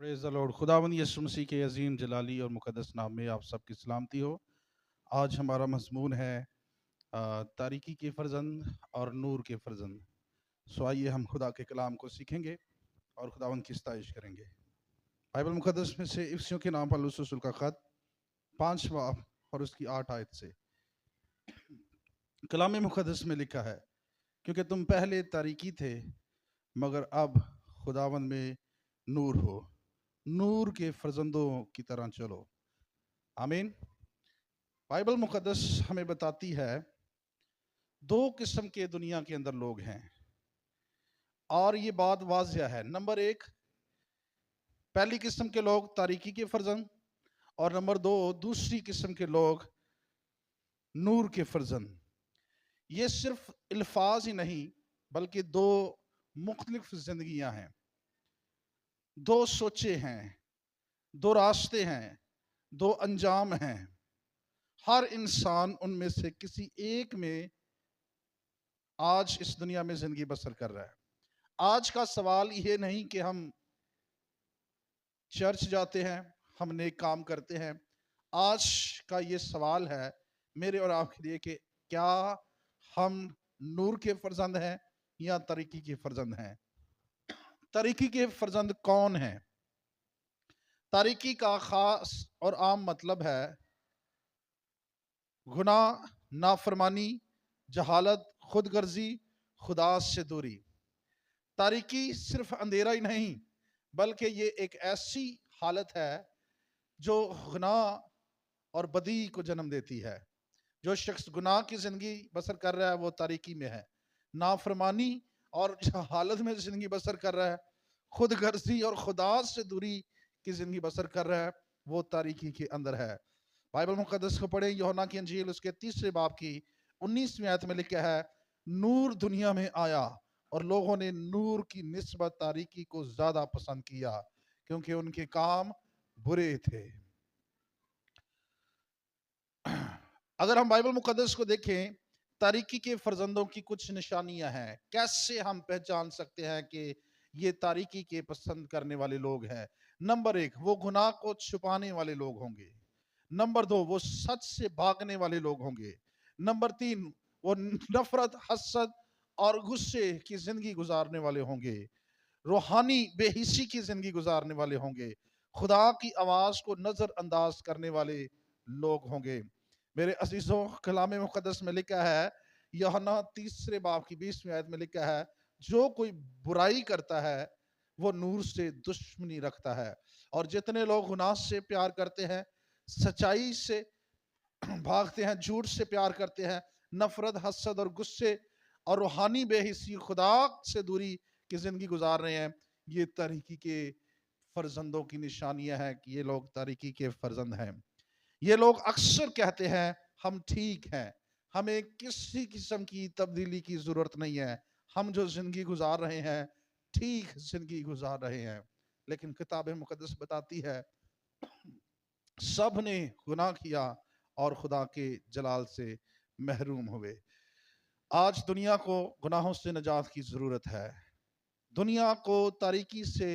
Praise the Lord. खुदावंद यीशु मसीह के अजीम जलाली और मुकद्दस नाम में आप सबकी सलामती हो। आज हमारा मज़मून है तारीकी के फर्जंद और नूर के फर्जंद। सो आइए हम खुदा के कलाम को सीखेंगे और खुदावंद की सताइश करेंगे। बाइबल मुकद्दस में से इफ्सियों के नाम पर पौलुस रसूल का खत 5 बाब और उसकी 8 आयत से कलाम मुकद्दस में लिखा है, क्योंकि तुम पहले तारीकी थे मगर अब खुदावंद में नूर हो, नूर के फर्जंदों की तरह चलो। आमीन। बाइबल मुकद्दस हमें बताती है दो किस्म के दुनिया के अंदर लोग हैं और ये बात वाज़िया है। नंबर एक, पहली किस्म के लोग तारीकी के फर्जंद, और नंबर दो, दूसरी किस्म के लोग नूर के फर्जंद। ये सिर्फ अल्फाज ही नहीं बल्कि दो मुख्तलिफ जिंदगियां हैं, दो सोचे हैं, दो रास्ते हैं, दो अंजाम हैं। हर इंसान उनमें से किसी एक में आज इस दुनिया में जिंदगी बसर कर रहा है। आज का सवाल ये नहीं कि हम चर्च जाते हैं, हम नेक काम करते हैं। आज का ये सवाल है मेरे और आपके लिए कि क्या हम नूर के फर्जंद हैं या तरीकी के फर्जंद हैं। तरीकी के फर्जंद कौन हैं? तरीकी का खास और आम मतलब है गुनाह, नाफरमानी, जहालत, खुदगर्जी, खुदा से दूरी। तारीकी सिर्फ अंधेरा ही नहीं बल्कि ये एक ऐसी हालत है जो गुनाह और बदी को जन्म देती है। जो शख्स गुनाह की जिंदगी बसर कर रहा है वो तारीकी में है। नाफरमानी और हालत में जिंदगी बसर कर रहा है, खुद गर्जी और खुदा से दूरी की जिंदगी बसर कर रहा है, वो तारीकी के अंदर है। बाइबल मुकद्दस को पढ़ें, यूहन्ना की अंजील उसके 3 बाब की 19वीं आयत में लिखा है, नूर दुनिया में आया और लोगों ने नूर की निस्बत तारीकी को ज्यादा पसंद किया क्योंकि उनके काम बुरे थे। अगर हम बाइबल मुकद्दस को देखें, तारीकी के फर्जंदों की कुछ निशानियां हैं। कैसे हम पहचान सकते हैं कि ये तारीकी के पसंद करने वाले लोग हैं? नंबर एक, वो गुनाह को छुपाने वाले लोग होंगे। नंबर दो, वो सच से भागने वाले लोग होंगे। नंबर तीन, वो नफरत, हसद और गुस्से की जिंदगी गुजारने वाले होंगे। रूहानी बेहिसी की जिंदगी गुजारने वाले होंगे। खुदा की आवाज को नजरअंदाज करने वाले लोग होंगे। मेरे अजीजों, कलाम मुकद्दस में लिखा है, यूहन्ना 3 बाब की 20वीं आयत में लिखा है, जो कोई बुराई करता है वो नूर से दुश्मनी रखता है। और जितने लोग गुनाह से प्यार करते हैं, सच्चाई से भागते हैं, झूठ से प्यार करते हैं, नफरत, हसद और गुस्से और रूहानी बेहिसी, खुदा से दूरी की जिंदगी गुजार रहे हैं, ये तारीकी के फर्जंदों की निशानियां हैं कि ये लोग तारीकी के फर्जंद हैं। ये लोग अक्सर कहते हैं हम ठीक हैं, हमें किसी किस्म की तब्दीली की जरूरत नहीं है, हम जो जिंदगी गुजार रहे हैं ठीक जिंदगी गुजार रहे हैं। लेकिन किताब मुकद्दस बताती है सब ने गुनाह किया और खुदा के जलाल से महरूम हुए। आज दुनिया को गुनाहों से निजात की जरूरत है। दुनिया को तारीकी से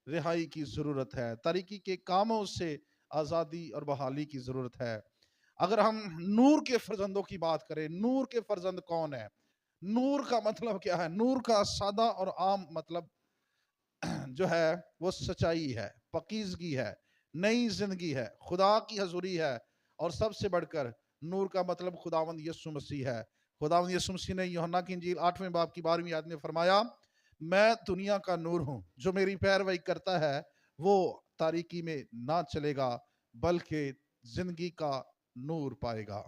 रिहाई की जरूरत है। तारीकी के कामों से आज़ादी और बहाली की जरूरत है। अगर हम नूर के फर्जंदों की बात करें, नूर के फर्जंद कौन है? नूर का मतलब क्या है? नूर का सादा और आम मतलब जो है वो सच्चाई है, पकीजगी है, नई जिंदगी है, खुदा की हजूरी है। और सबसे बढ़कर नूर का मतलब खुदावंद यीशु मसीह है। खुदावंद यीशु मसीह ने यूहन्ना की इंजील 8वें बाब की 12वीं आयत में फरमाया, मैं दुनिया का नूर हूं, जो मेरी पैरवी करता है वो तारीकी में ना चलेगा बल्कि जिंदगी का नूर पाएगा।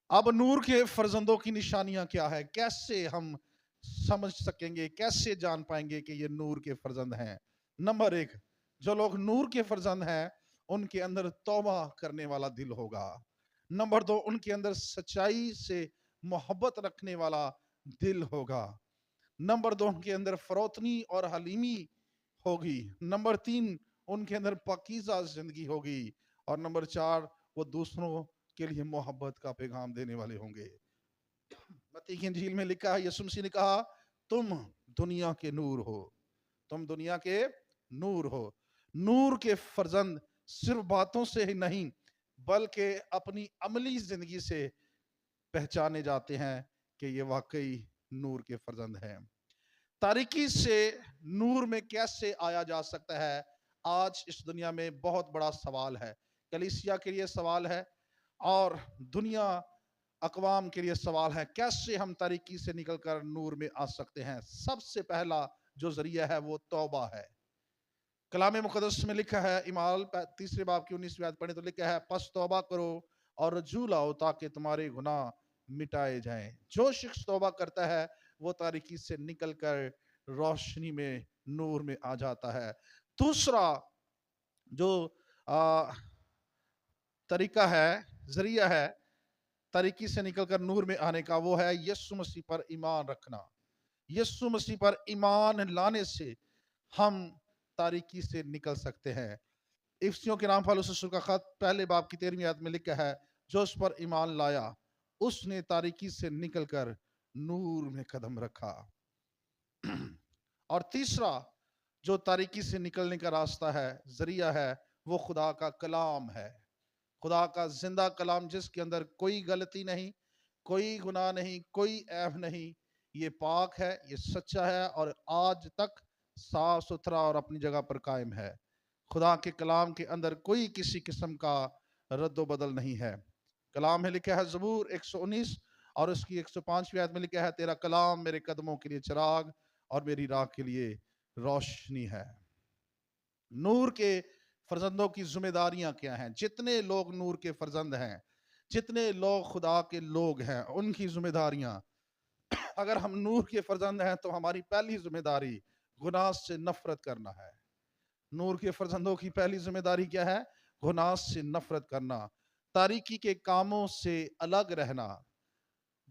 अब नूर के फर्जंदों की निशानियां क्या है? कैसे हम समझ सकेंगे, कैसे जान पाएंगे कि ये नूर के फर्जंद हैं? नंबर एक, जो लोग नूर के फर्जंद हैं उनके अंदर तौबा करने वाला दिल होगा। नंबर दो, उनके अंदर सच्चाई से मोहब्बत रखने वाला दिल होगा। नंबर दो, उनके अंदर फरोतनी और हलीमी होगी। नंबर तीन, उनके अंदर पाकीज़ा जिंदगी होगी। और नंबर चार, वो दूसरों के लिए मोहब्बत का पैगाम देने वाले होंगे। मत्ती की इंजील में लिखा है, यीशु मसीह ने कहा तुम दुनिया के नूर हो, तुम दुनिया के नूर हो। नूर के फर्जंद सिर्फ बातों से ही नहीं बल्कि अपनी अमली जिंदगी से पहचाने जाते हैं कि ये वाकई नूर के फर्जंद हैं। तारीकी से नूर में कैसे आया जा सकता है, आज इस दुनिया में बहुत बड़ा सवाल है। कलीसिया के लिए सवाल है और दुनिया अकवाम के लिए सवाल है, कैसे हम तारीकी से निकलकर नूर में आ सकते हैं। सबसे पहला जो जरिया है वो तौबा है। कलाम मुकद्दस में लिखा है, इमाल तीसरे बाब की 19वीं आयत पढ़े तो लिखा है, पस तौबा करो और रजू लाओ ताकि तुम्हारे गुनाह मिटाए जाएं। जो शख्स तौबा करता है वो तारीकी से निकलकर रोशनी में, नूर में आ जाता है। दूसरा जो आ, तरीका है, जरिया है तारीकी से निकलकर नूर में आने का, वो है यीशु मसीह पर ईमान रखना। यीशु मसीह पर ईमान लाने से हम तारीकी से निकल सकते हैं। इफ्सियों के नाम पौलुस रसूल का खत पहले बाब की 13वीं आयत में लिखा है, जो उस पर ईमान लाया उसने तारीकी से निकलकर नूर में कदम रखा। और तीसरा जो तारीकी से निकलने का रास्ता है, जरिया है, वो खुदा का कलाम है। खुदा का जिंदा कलाम जिसके अंदर कोई गलती नहीं, कोई गुनाह नहीं, कोई ऐब नहीं। ये पाक है, ये सच्चा है और आज तक साफ सुथरा और अपनी जगह पर कायम है। खुदा के कलाम के अंदर कोई किसी किस्म का रद्द बदल नहीं है। कलाम में लिखा है ज़बूर 119 और उसकी 105वीं आयत में लिखा है, तेरा कलाम मेरे कदमों के लिए चिराग और मेरी राह के लिए रोशनी है। नूर के फर्जंदों की जिम्मेदारियां क्या हैं? जितने लोग नूर के फर्जंद हैं, जितने लोग खुदा के लोग हैं, उनकी जिम्मेदारियां, अगर हम नूर के फर्जंद हैं तो हमारी पहली जिम्मेदारी गुनाह से नफरत करना है। नूर के फर्जंदों की पहली जिम्मेदारी क्या है? गुनाह से नफरत करना, तारीकी के कामों से अलग रहना,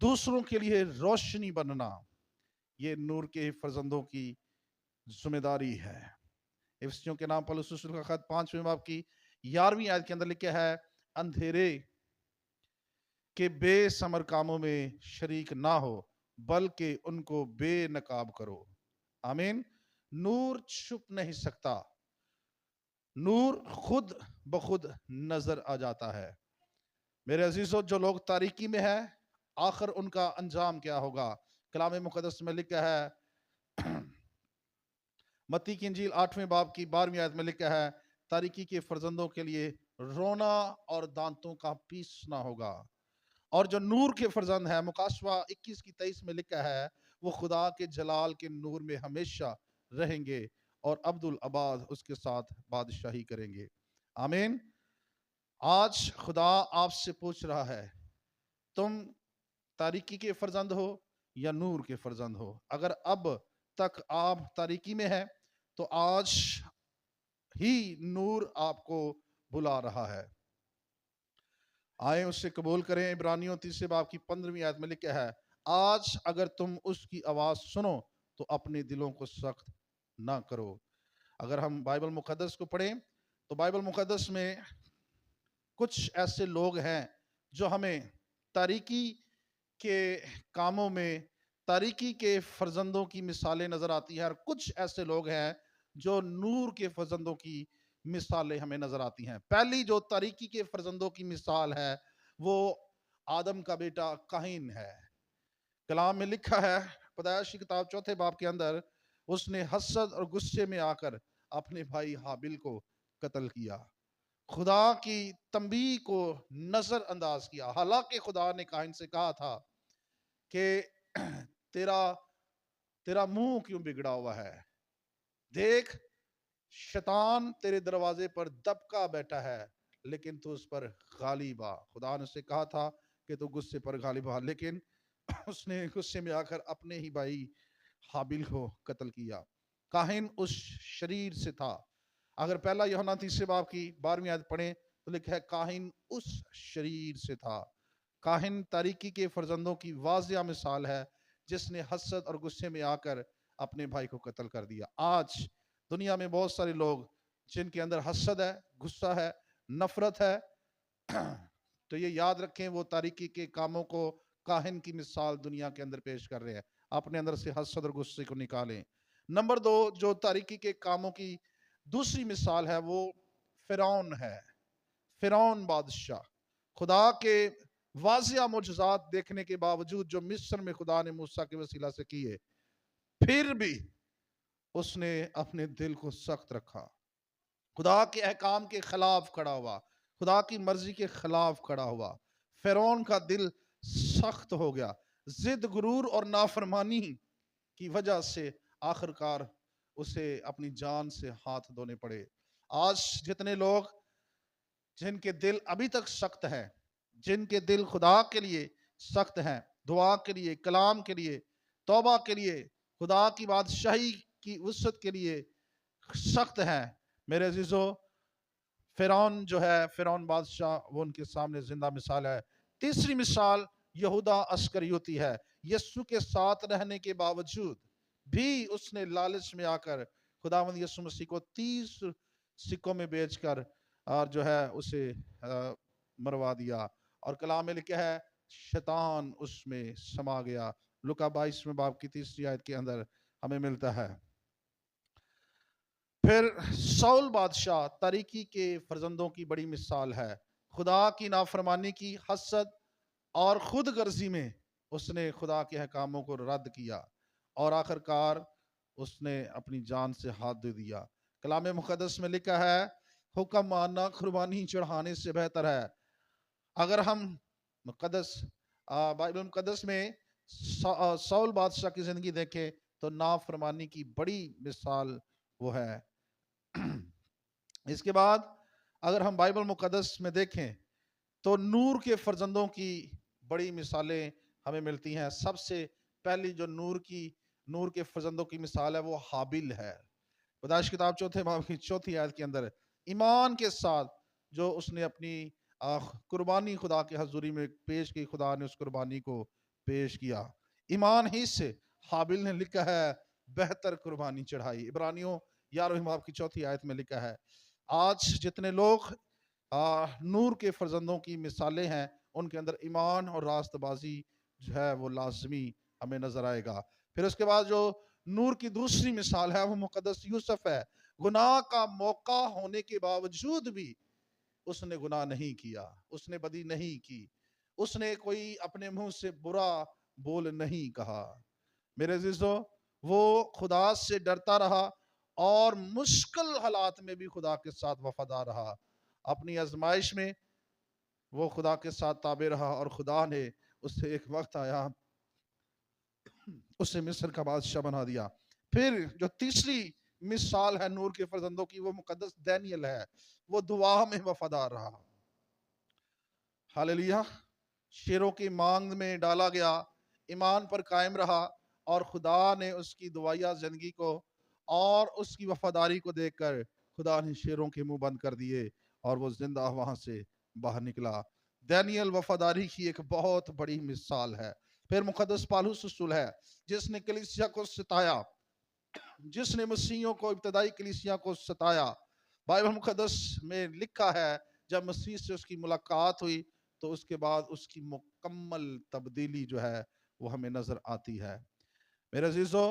दूसरों के लिए रोशनी बनना। ये नूर के फर्जंदों की जिम्मेदारी है। इफ्सियों के नाम पौलुस रसूल का खत 5वें बाब की 11वीं आयत के अंदर लिखा है, अंधेरे के बेसमर कामों में शरीक ना हो बल्कि उनको बेनकाब करो। आमीन। नूर छुप नहीं सकता, नूर खुद बखुद नजर आ जाता है। मेरे अजीजों, जो लोग तारीकी में है, आखिर उनका अंजाम क्या होगा? कलाम मुकद्दस में लिखा है, मत्ती की इंजील 8वें बाब की 12वीं आयत में लिखा है, तारीकी के फर्जंदों के लिए रोना और दांतों का पीसना होगा। और जो नूर के फर्जंद है, मुकाशवा 21 की 23 में लिखा है, वो खुदा के जलाल के नूर में हमेशा रहेंगे और अब्दुल अबाद उसके साथ बादशाही करेंगे। आमीन। आज खुदा आपसे पूछ रहा है, तुम तारीकी के फर्जंद हो या नूर के फर्जंद हो? अगर अब तक आप तारीकी में है तो आज ही नूर आपको बुला रहा है। आए उससे कबूल करें। इब्रानियों 3 बाब की 15वीं आयत में लिखा है, आज अगर तुम उसकी आवाज सुनो तो अपने दिलों को सख्त ना करो। अगर हम बाइबल मुकद्दस को पढ़ें तो बाइबल मुकद्दस में कुछ ऐसे लोग हैं जो हमें तारीकी के कामों में, तारीकी के फर्जंदों की मिसालें नजर आती हैं, और कुछ ऐसे लोग हैं जो नूर के फर्जंदों की मिसालें हमें नजर आती हैं। पहली जो तारीकी के फर्जंदों की मिसाल है वो आदम का बेटा काहीन है। कलाम में लिखा है, पैदाइश की किताब 4 बाब के अंदर, उसने हसद और गुस्से में आकर अपने भाई हाबिल को कत्ल किया। खुदा की तंबीह को नजरअंदाज किया। हालांकि खुदा ने काहीन से कहा था कि तेरा तेरा मुंह क्यों बिगड़ा हुआ है, देख शैतान तेरे दरवाजे पर दबका बैठा है लेकिन तू उस पर गालिब आ। खुदा ने उससे कहा था कि तू गुस्से पर गालिब आ, लेकिन उसने गुस्से में आकर अपने ही भाई हाबिल को कत्ल किया। काहिन उस शरीर से था। अगर पहला यूहन्ना 3 बाब की 12वीं आयत पढ़ें तो लिखा है, काहिन उस शरीर से था। काहिन तारीकी के फर्जंदों की वाजिया मिसाल है जिसने हसद और गुस्से में आकर अपने भाई को कत्ल कर दिया। आज दुनिया में बहुत सारे लोग जिनके अंदर हसद है, गुस्सा है, नफरत है, तो ये याद रखें वो तारीकी के कामों को काहिन की मिसाल दुनिया के अंदर पेश कर रहे हैं। अपने अंदर से हसद और गुस्से को निकालें। नंबर 2, जो तारीकी के कामों की دوسری مثال ہے وہ فرعون ہے، فرعون بادشاہ. خدا کے واضح معجزات دیکھنے کے باوجود جو مصر میں خدا نے موسیٰ کے وسیلہ سے کیے، پھر بھی اس نے اپنے دل کو سخت رکھا، خدا کے احکام کے خلاف کھڑا ہوا، خدا کی مرضی کے خلاف کھڑا ہوا. فرعون کا دل سخت ہو گیا، ضد، غرور اور نافرمانی کی وجہ سے آخر کار اسے اپنی جان سے ہاتھ دھونے پڑے. آج جتنے لوگ جن کے دل ابھی تک سخت ہیں، جن کے دل خدا کے لیے سخت ہیں، دعا کے لیے، کلام کے لیے، توبہ کے لیے، خدا کی بادشاہی کی وسعت کے لیے سخت ہیں، میرے عزیزو، فرعون جو ہے، فرعون بادشاہ، وہ ان کے سامنے زندہ مثال ہے. تیسری مثال یہودا اسکریوتی ہے. یسوع کے ساتھ رہنے کے باوجود بھی اس نے لالچ میں آ کر خداوند یسوع مسیح کو 30 سکوں میں بیچ کر اور جو ہے اسے مروا دیا. اور کلام میں لکھا ہے شیطان اس میں سما گیا. لوکا 22 باب کی 3 آیت کے اندر ہمیں ملتا ہے. پھر سول بادشاہ تاریکی کے فرزندوں کی بڑی مثال ہے. خدا کی نافرمانی کی، حسد اور خود غرضی میں اس نے خدا کے احکاموں کو رد کیا اور آخر کار اس نے اپنی جان سے ہاتھ دے دیا. کلام مقدس میں لکھا ہے حکم ماننا قربانی چڑھانے سے بہتر ہے. اگر ہم بائبل مقدس میں سول بادشاہ کی زندگی دیکھیں تو نافرمانی کی بڑی مثال وہ ہے. اس کے بعد اگر ہم بائبل مقدس میں دیکھیں تو نور کے فرزندوں کی بڑی مثالیں ہمیں ملتی ہیں. سب سے پہلی جو نور کے فرزندوں کی مثال ہے وہ حابیل ہے. پیدائش کتاب 4 باب کی 4 آیت کے اندر ایمان کے ساتھ جو اس نے اپنی قربانی خدا کے حضوری میں پیش کی، خدا نے اس قربانی کو پیش کیا. ایمان ہی سے حابیل نے لکھا ہے بہتر قربانی چڑھائی. عبرانیوں 11 باب کی 4 آیت میں لکھا ہے. آج جتنے لوگ نور کے فرزندوں کی مثالیں ہیں ان کے اندر ایمان اور راست بازی جو ہے وہ لازمی ہمیں نظر آئے گا. پھر اس کے بعد جو نور کی دوسری مثال ہے وہ مقدس یوسف ہے. گناہ کا موقع ہونے کے باوجود بھی اس نے گناہ نہیں کیا، اس نے بدی نہیں کی، اس نے کوئی اپنے منہ سے برا بول نہیں کہا. میرے عزیزو، وہ خدا سے ڈرتا رہا اور مشکل حالات میں بھی خدا کے ساتھ وفادار رہا. اپنی آزمائش میں وہ خدا کے ساتھ تابع رہا اور خدا نے اس سے ایک وقت آیا اسے مصر کا بادشاہ بنا دیا. پھر جو تیسری مثال ہے نور کے فرزندوں کی وہ مقدس دانیل ہے. وہ دعا میں وفادار رہا. ہاللیلویا. شیروں کی مانگ میں ڈالا گیا، ایمان پر قائم رہا اور خدا نے اس کی دعائیہ زندگی کو اور اس کی وفاداری کو دیکھ کر خدا نے شیروں کے منہ بند کر دیے اور وہ زندہ وہاں سے باہر نکلا. دانیل وفاداری کی ایک بہت بڑی مثال ہے. پھر مقدس پالوس رسول ہے جس نے کلیسیا کو ستایا، جس نے مسیحیوں کو، ابتدائی کلیسیا کو ستایا. بائبل مقدس میں لکھا ہے جب مسیح سے اس کی ملاقات ہوئی تو اس کے بعد اس کی مکمل تبدیلی جو ہے وہ ہمیں نظر آتی ہے. میرے عزیزو،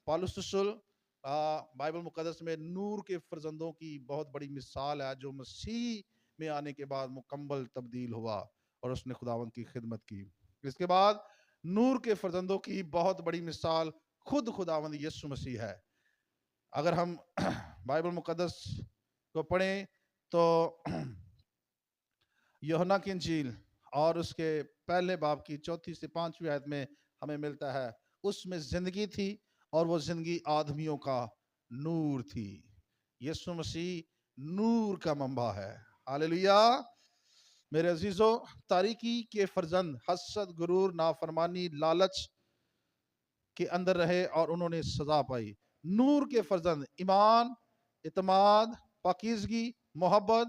پالوس رسول بائبل مقدس میں نور کے فرزندوں کی بہت بڑی مثال ہے جو مسیح میں آنے کے بعد مکمل تبدیل ہوا اور اس نے خداوند کی خدمت کی. اس کے بعد نور کے فرزندوں کی بہت بڑی مثال خود خداوند یسوع مسیح ہے. اگر ہم بائبل مقدس کو پڑھیں تو یوحنا کی انجیل اور اس کے پہلے باب کی 4 سے 5 آیت میں ہمیں ملتا ہے اس میں زندگی تھی اور وہ زندگی آدمیوں کا نور تھی. یسوع مسیح نور کا منبع ہے. ہاللیلویا. میرے عزیزو، تاریکی کے فرزند حسد، غرور، نافرمانی، لالچ کے اندر رہے اور انہوں نے سزا پائی. نور کے فرزند ایمان، اعتماد، پاکیزگی، محبت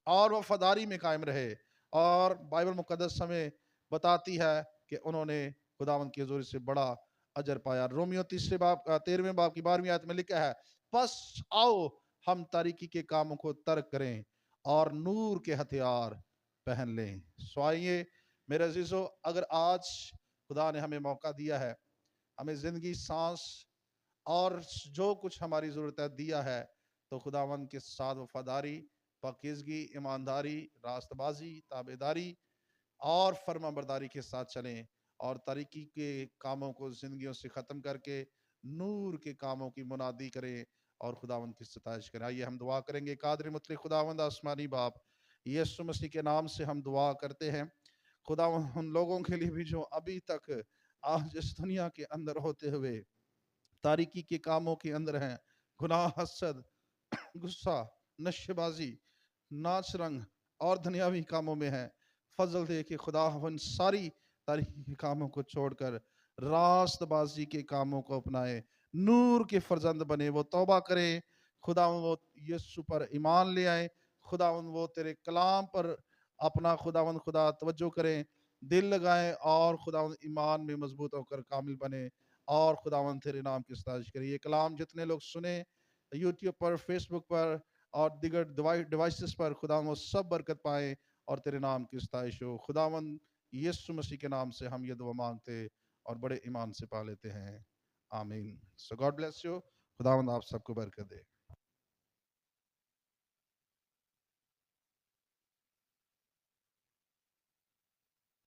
اور وفاداری میں قائم رہے اور بائبل مقدس ہمیں بتاتی ہے کہ انہوں نے خداوند کے حضور سے بڑا اجر پایا. رومیو 13 باب کی 12 آیت میں لکھا ہے پس آؤ ہم تاریکی کے کاموں کو ترک کریں اور نور کے ہتھیار پہن لیں. سوائیے میرے عزیزو، اگر آج خدا نے ہمیں موقع دیا ہے، ہمیں زندگی، سانس اور جو کچھ ہماری ضرورت ہے دیا ہے، तो खुदावंद के साथ वफादारी, पाकीज़गी, ईमानदारी, रास्तबाजी, ताबेदारी और फर्माबरदारी के साथ चलें और तरीकी के कामों को जिंदगियों से ख़त्म करके नूर के कामों की मुनादी करें और खुदावंद की सताइश करें। आइए हम दुआ करेंगे। कादिर मुतलक खुदावंद आसमानी बाप, यीशु मसीह के नाम से हम दुआ करते हैं। खुदावंद उन लोगों के लिए भी जो अभी तक आज इस दुनिया के अंदर होते हुए तारीकी के कामों के अंदर हैं, गुनाह, हसद, गुस्सा, नशेबाजी, नाच रंग और दुनियावी कामों में है, फजल दे कि खुदा उन सारी तारीकी के कामों को छोड़कर रास्तबाजी के कामों को अपनाए, नूर के फर्जंद बने, वो तौबा करें। खुदा वो यीशु पर ईमान ले आए। खुदा वो तेरे कलाम पर अपना खुदा तवज्जो करें, दिल लगाएं और खुदा ईमान में मजबूत होकर कामिल बने और खुदावन तेरे नाम की सताइश करें। ये कलाम जितने लोग सुने यूट्यूब पर, फेसबुक पर और दिगर डिवाइसेस पर, खुदावन वो सब बरकत पाए और तेरे नाम की सताइश हो। खुदावन यीशु मसीह के नाम से हम ये दुआ मांगते और बड़े ईमान से पा लेते हैं, आमीन। सो गॉड ब्लेस यू। खुदावन आप सबको बरकत दे।